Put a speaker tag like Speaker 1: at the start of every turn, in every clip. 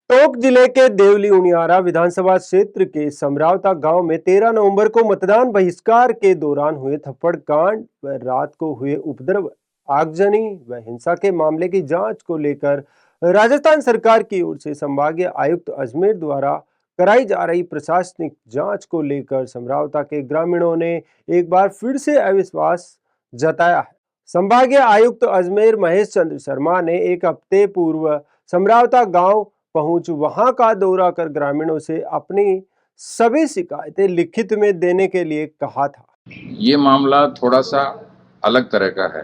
Speaker 1: टोंक जिले के देवली उनियारा विधानसभा क्षेत्र के समरावता गांव में 13 नवंबर को मतदान बहिष्कार के दौरान हुए थप्पड़ कांड व रात को हुए उपद्रव, आगजनी व हिंसा के मामले की जांच को लेकर राजस्थान सरकार की ओर से संभागीय आयुक्त अजमेर द्वारा कराई जा रही प्रशासनिक जांच को लेकर समरावता के ग्रामीणों ने एक बार फिर से अविश्वास जताया है। संभागीय आयुक्त अजमेर महेश चंद्र शर्मा ने एक हफ्ते पूर्व समरावता गांव पहुंच वहां का दौरा कर ग्रामीणों से अपनी सभी शिकायतें लिखित में देने के लिए कहा था।
Speaker 2: ये मामला थोड़ा सा अलग तरह का है।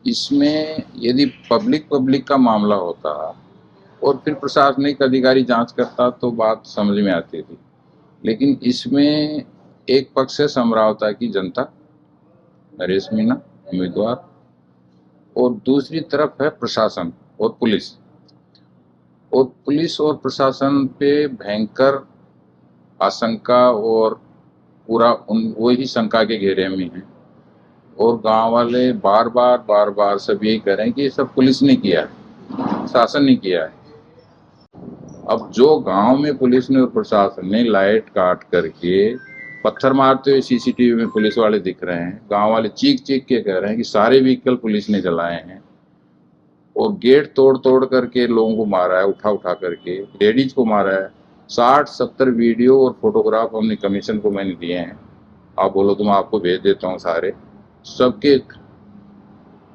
Speaker 2: इसमें यदि पब्लिक का मामला होता और फिर प्रशासनिक अधिकारी जांच करता तो बात समझ में आती थी, लेकिन इसमें एक पक्ष है समरावता की जनता, नरेश मीणा उम्मीदवार, और दूसरी तरफ है प्रशासन और पुलिस। और प्रशासन पे भयंकर आशंका और पूरा वही शंका के घेरे में है। और गांव वाले बार बार सब यही कह रहे हैं कि ये सब पुलिस ने किया है, शासन ने किया है। अब जो गांव में पुलिस ने और प्रशासन ने लाइट काट करके पत्थर मारते हुए सीसीटीवी में पुलिस वाले दिख रहे हैं, गांव वाले चीख के कह रहे हैं कि सारे व्हीकल पुलिस ने जलाए हैं और गेट तोड़ करके लोगों को मारा है, उठा करके लेडीज को मारा है। 60-70 वीडियो और फोटोग्राफ हमने कमीशन को मैंने दिए हैं। आप बोलो तो मैं आपको भेज देता हूँ सारे। सबके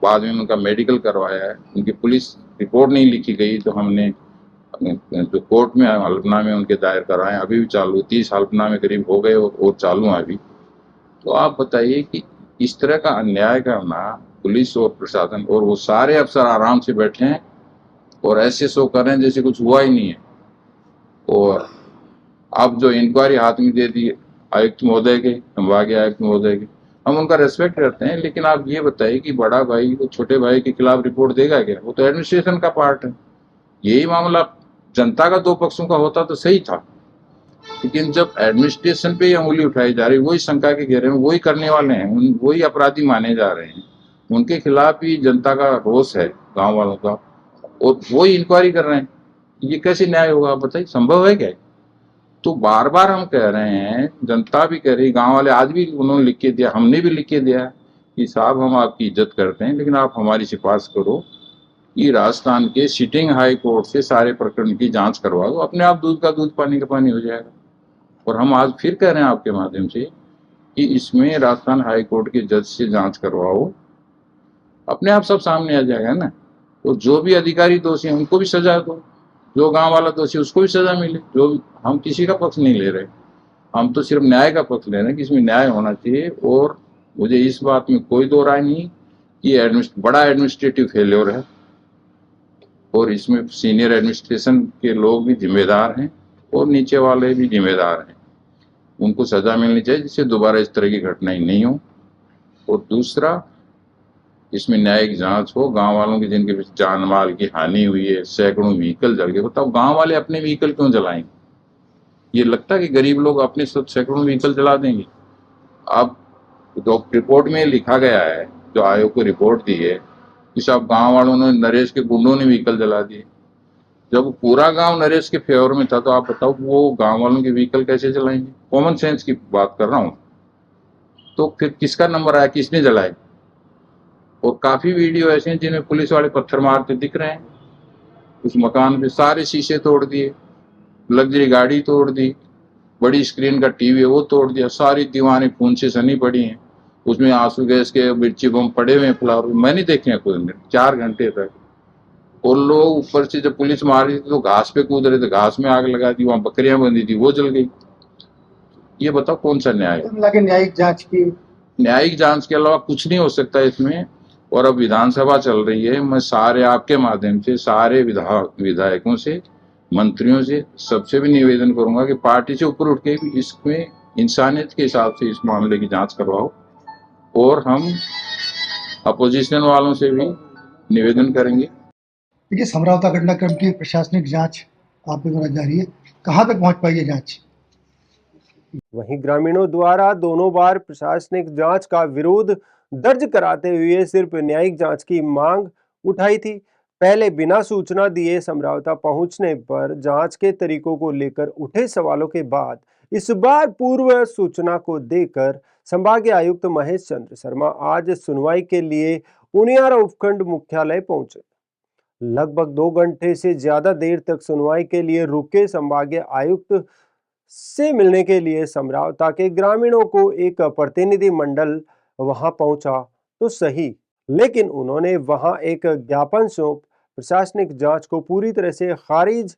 Speaker 2: बाद में उनका मेडिकल करवाया है, उनकी पुलिस रिपोर्ट नहीं लिखी गई तो हमने जो कोर्ट में हल्फनामे उनके दायर कराए, अभी भी चालू, 30 हल्फनामे करीब हो गए और चालू हैं अभी। तो आप बताइए कि इस तरह का अन्याय करना पुलिस और प्रशासन, और वो सारे अफसर आराम से बैठे हैं और ऐसे शो कर रहे हैं जैसे कुछ हुआ ही नहीं है। और अब जो इंक्वायरी हाथ में दे दी आयुक्त महोदय के, संभागीय आयुक्त महोदय के, हम उनका रेस्पेक्ट करते हैं, लेकिन आप ये बताइए कि बड़ा भाई वो छोटे भाई के खिलाफ रिपोर्ट देगा क्या? वो तो एडमिनिस्ट्रेशन का पार्ट है। यही मामला जनता का दो पक्षों का होता तो सही था, लेकिन जब एडमिनिस्ट्रेशन पे अंगुली उठाई जा रही, वही शंका के घेरे में वही करने वाले हैं, वही अपराधी माने जा रहे हैं, उनके खिलाफ ही जनता का रोष है, गांव वालों का, और वही इंक्वायरी कर रहे हैं। ये कैसे न्याय होगा आप बताइए? संभव है क्या? तो बार बार हम कह रहे हैं, जनता भी कह रही, गांव वाले आज भी उन्होंने लिख के दिया, हमने भी लिख के दिया कि साहब हम आपकी इज्जत करते हैं, लेकिन आप हमारी सिफारिश करो कि राजस्थान के सिटिंग हाई कोर्ट से सारे प्रकरण की जांच करवा दो, अपने आप दूध का दूध पानी का पानी हो जाएगा। और हम आज फिर कह रहे हैं आपके माध्यम से कि इसमें राजस्थान हाई कोर्ट के जज से जांच करवाओ, अपने आप सब सामने आ जाएगा ना। और जो भी अधिकारी दोषी हैं उनको भी सजा दो, जो गांव वाला दोषी उसको भी सजा मिले। जो हम किसी का पक्ष नहीं ले रहे, हम तो सिर्फ न्याय का पक्ष ले रहे हैं कि इसमें न्याय होना चाहिए। और मुझे इस बात में कोई दो राय नहीं कि बड़ा एडमिनिस्ट्रेटिव फेल्योर है और इसमें सीनियर एडमिनिस्ट्रेशन के लोग भी जिम्मेदार हैं और नीचे वाले भी जिम्मेदार हैं। उनको सजा मिलनी चाहिए जिससे दोबारा इस तरह की घटनाएं नहीं हो। और दूसरा, इसमें न्यायिक जांच हो। गांव वालों की जिनके बीच जान माल की हानि हुई है, सैकड़ों व्हीकल जल गए, बताओ गांव वाले अपने व्हीकल क्यों जलाएंगे? ये लगता है कि गरीब लोग अपने सैकड़ों व्हीकल जला देंगे? अब जो रिपोर्ट में लिखा गया है, जो आयोग को रिपोर्ट दी है कि सब गांव वालों ने, नरेश के गुंडों ने व्हीकल जला दिए। जब पूरा गांव नरेश के फेवर में था तो आप बताओ वो गांव वालों के व्हीकल कैसे जलाएंगे? कॉमन सेंस की बात कर रहा हूं। तो फिर किसका नंबर आया, किसने जलाए? और काफी वीडियो ऐसे हैं जिनमें पुलिस वाले पत्थर मारते दिख रहे हैं। उस मकान पे सारे शीशे तोड़ दिए, लग्जरी गाड़ी तोड़ दी, बड़ी स्क्रीन का टीवी है वो तोड़ दिया, सारी दीवारें खून से सनी पड़ी हैं, उसमें आंसू गैस के मिर्ची बम पड़े हुए हैं, फ्लावर मैंने देखे हैं कुछ 4 घंटे तक। और लोग ऊपर से जब पुलिस मार रही थी तो घास पे कूद रहे थे, घास में आग लगा दी, वहां बकरियां बंधी थी वो जल गई। ये बताओ कौन सा न्याय है? न्यायिक जांच के अलावा कुछ नहीं हो सकता इसमें। और अब विधानसभा चल रही है, मैं सारे आपके माध्यम से सारे विधायकों से, मंत्रियों से, सबसे भी निवेदन करूंगा कि पार्टी से ऊपर उठ के इसमें इंसानियत के हिसाब से इस मामले की जांच करवाओ। और हम अपोजिशन वालों से भी निवेदन करेंगे।
Speaker 3: देखिए, समरावता घटनाक्रम की प्रशासनिक जांच आपके द्वारा जारी है, कहां तक पहुंच पाई है जांच?
Speaker 1: वहीं ग्रामीणों द्वारा दोनों बार प्रशासनिक जांच का विरोध दर्ज कराते हुए सिर्फ न्यायिक जांच की मांग उठाई थी। पहले बिना सूचना दिए समझौता पहुंचने पर जांच के तरीकों को लेकर उठे सवालों के बाद इस बार पूर्व सूचना को देकर संभागीय आयुक्त महेश चंद्र शर्मा आज सुनवाई के लिए उनियारा उपखंड मुख्यालय पहुंचे। लगभग 2 घंटे से ज्यादा देर तक सुनवाई के लिए रुके संभागीय आयुक्त से मिलने के लिए समझौता के ग्रामीणों को एक प्रतिनिधि मंडल वहां पहुंचा तो सही, लेकिन उन्होंने वहां एक ज्ञापन सौंप प्रशासनिक जांच को पूरी तरह से खारिज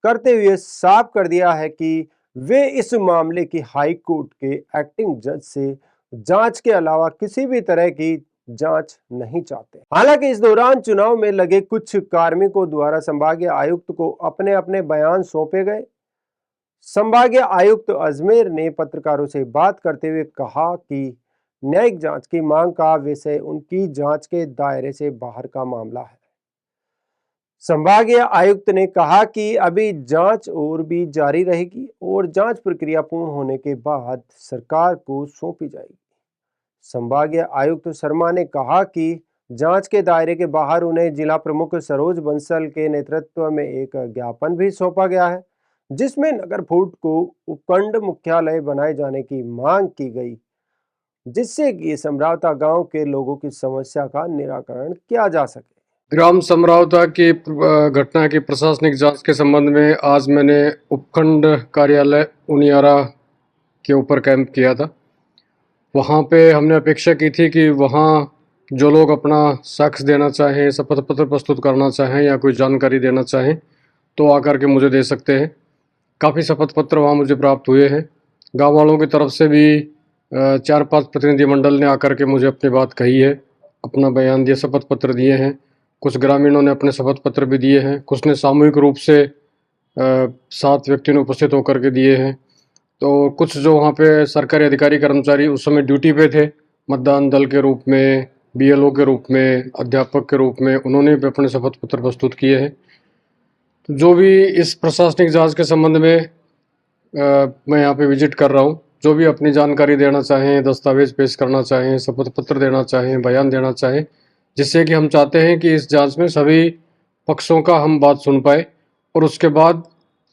Speaker 1: करते हुए साफ कर दिया है कि वे इस मामले की हाई कोर्ट के एक्टिंग जज से जांच के अलावा किसी भी तरह की जांच नहीं चाहते। हालांकि इस दौरान चुनाव में लगे कुछ कार्मिकों द्वारा संभागीय आयुक्त को अपने अपने बयान सौंपे गए। संभागीय आयुक्त अजमेर ने पत्रकारों से बात करते हुए कहा कि न्यायिक जांच की मांग का विषय उनकी जांच के दायरे से बाहर का मामला है। संभागीय आयुक्त ने कहा कि अभी जांच और भी जारी रहेगी और जांच प्रक्रिया पूर्ण होने के बाद सरकार को सौंपी जाएगी। संभागीय आयुक्त शर्मा ने कहा कि जांच के दायरे के बाहर उन्हें जिला प्रमुख सरोज बंसल के नेतृत्व में एक ज्ञापन भी सौंपा गया है, जिसमें नगर फूड को उपखंड मुख्यालय बनाए जाने की मांग की गई, जिससे कि समरावता गांव के लोगों की समस्या का निराकरण किया जा सके।
Speaker 4: ग्राम समरावता की घटना की प्रशासनिक जांच के संबंध में आज मैंने उपखंड कार्यालय उनियारा के ऊपर कैंप किया था। वहाँ पे हमने अपेक्षा की थी कि वहाँ जो लोग अपना साक्ष्य देना चाहें, शपथ पत्र प्रस्तुत करना चाहें या कोई जानकारी देना चाहें तो आकर के मुझे दे सकते हैं। काफ़ी शपथ पत्र वहाँ मुझे प्राप्त हुए हैं। गाँव वालों की तरफ से भी 4-5 प्रतिनिधि मंडल ने आकर के मुझे अपनी बात कही है, अपना बयान दिया, शपथ पत्र दिए हैं। कुछ ग्रामीणों ने अपने शपथ पत्र भी दिए हैं, कुछ ने सामूहिक रूप से 7 व्यक्तियों ने उपस्थित होकर के दिए हैं। तो कुछ जो वहाँ पे सरकारी अधिकारी कर्मचारी उस समय ड्यूटी पे थे, मतदान दल के रूप में, BLO के रूप में, अध्यापक के रूप में, उन्होंने भी अपने शपथ पत्र प्रस्तुत किए हैं। तो जो भी इस प्रशासनिक जांच के संबंध में मैं यहाँ पे विजिट कर रहा हूँ, जो भी अपनी जानकारी देना चाहें, दस्तावेज पेश करना चाहें, शपथ पत्र देना चाहें, बयान देना चाहें, जिससे कि हम चाहते हैं कि इस जांच में सभी पक्षों का हम बात सुन पाए और उसके बाद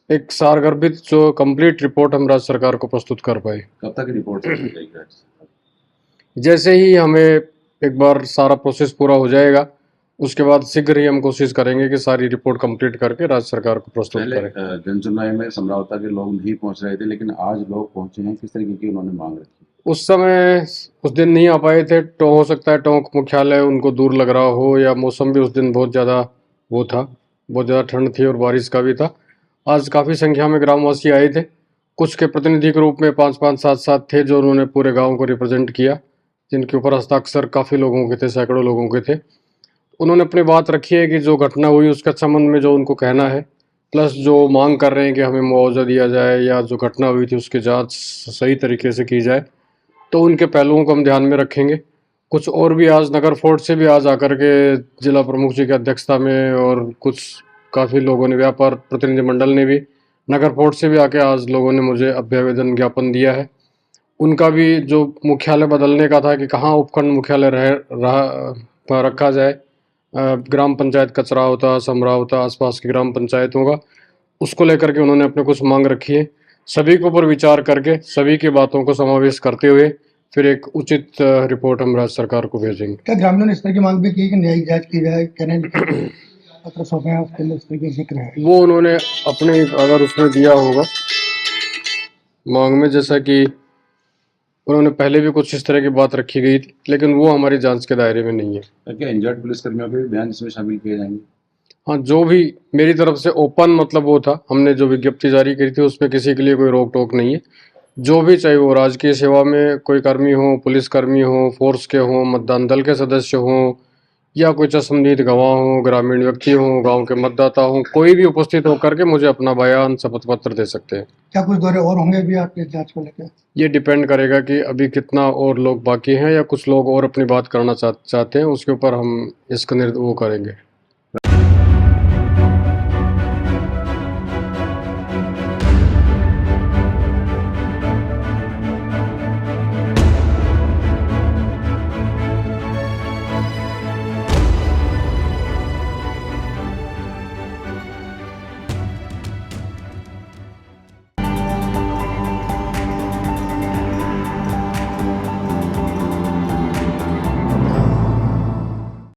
Speaker 4: एक सारगर्भित जो कंप्लीट रिपोर्ट हम राज्य सरकार को प्रस्तुत कर पाए।
Speaker 5: कब तक रिपोर्ट जाएगी?
Speaker 4: जैसे ही हमें एक बार सारा प्रोसेस पूरा हो जाएगा उसके बाद शीघ्र ही हम कोशिश करेंगे कि सारी रिपोर्ट कंप्लीट करके राज्य सरकार को प्रस्तुत करें।
Speaker 5: जनसुनवाई में समरावता के लोग नहीं पहुंच रहे थे, लेकिन आज लोग पहुंचे हैं। किस तरीके की उन्होंने मांग रखी?
Speaker 4: उस समय उस दिन नहीं आ पाए थे, तो हो सकता है टोंक मुख्यालय उनको दूर लग रहा हो या मौसम भी उस दिन बहुत ज़्यादा बहुत ज़्यादा ठंड थी और बारिश का भी था। आज काफ़ी संख्या में ग्रामवासी आए थे। कुछ के प्रतिनिधि के रूप में 5-5, 7-7 थे जो उन्होंने पूरे गांव को रिप्रेजेंट किया, जिनके ऊपर हस्ताक्षर काफ़ी लोगों के थे, सैकड़ों लोगों के थे। उन्होंने अपनी बात रखी है कि जो घटना हुई उसके संबंध में जो उनको कहना है, प्लस जो मांग कर रहे हैं कि हमें मुआवजा दिया जाए या जो घटना हुई थी उसकी जाँच सही तरीके से की जाए, तो उनके पहलुओं को हम ध्यान में रखेंगे। कुछ और भी आज नगर फोर्ट से भी आज आकर के जिला प्रमुख जी की अध्यक्षता में और कुछ काफ़ी लोगों ने, व्यापार प्रतिनिधि मंडल ने भी, नगर फोर्ट से भी आके आज लोगों ने मुझे अभ्यावेदन ज्ञापन दिया है। उनका भी जो मुख्यालय बदलने का था कि कहाँ उपखंड मुख्यालय रखा जाए, ग्राम पंचायत कचरावता, समरावता, आसपास की ग्राम पंचायतों का, उसको लेकर के उन्होंने अपने कुछ मांग रखी है। सभी के ऊपर विचार करके सभी की बातों को समावेश करते हुए फिर एक उचित रिपोर्ट हम राज्य सरकार को भेजेंगे।
Speaker 3: क्या ग्रामीणों ने इस तरह की मांग भी की कि न्यायिक जांच की जाए, पत्र सौंपे हैं उसके लिए इस तरह का जिक्र है?
Speaker 4: वो उन्होंने अपने अगर उसमें दिया होगा मांग में, जैसा कि उन्होंने पहले भी कुछ इस तरह की बात रखी गई थी, लेकिन वो हमारी जांच के दायरे में नहीं है।
Speaker 5: क्या इंजर्ड पुलिसकर्मियों के भी बयान इसमें शामिल किए जाएंगे?
Speaker 4: हाँ, जो भी मेरी तरफ से ओपन मतलब वो था, हमने जो विज्ञप्ति जारी करी थी उसमें किसी के लिए कोई रोक टोक नहीं है। जो भी, चाहे वो राजकीय सेवा में कोई कर्मी हो, पुलिसकर्मी हो, फोर्स के हो, मतदान दल के सदस्य हों या कोई चश्मदीद गवाह हो, ग्रामीण व्यक्ति हो, गांव के मतदाता हो, कोई भी उपस्थित होकर के मुझे अपना बयान, शपथ पत्र दे सकते हैं।
Speaker 3: क्या कुछ दौरे और होंगे भी आपके जांच को लेकर?
Speaker 4: ये डिपेंड करेगा कि अभी कितना और लोग बाकी हैं या कुछ लोग और अपनी बात करना चाहते हैं, उसके ऊपर हम इसका वो करेंगे।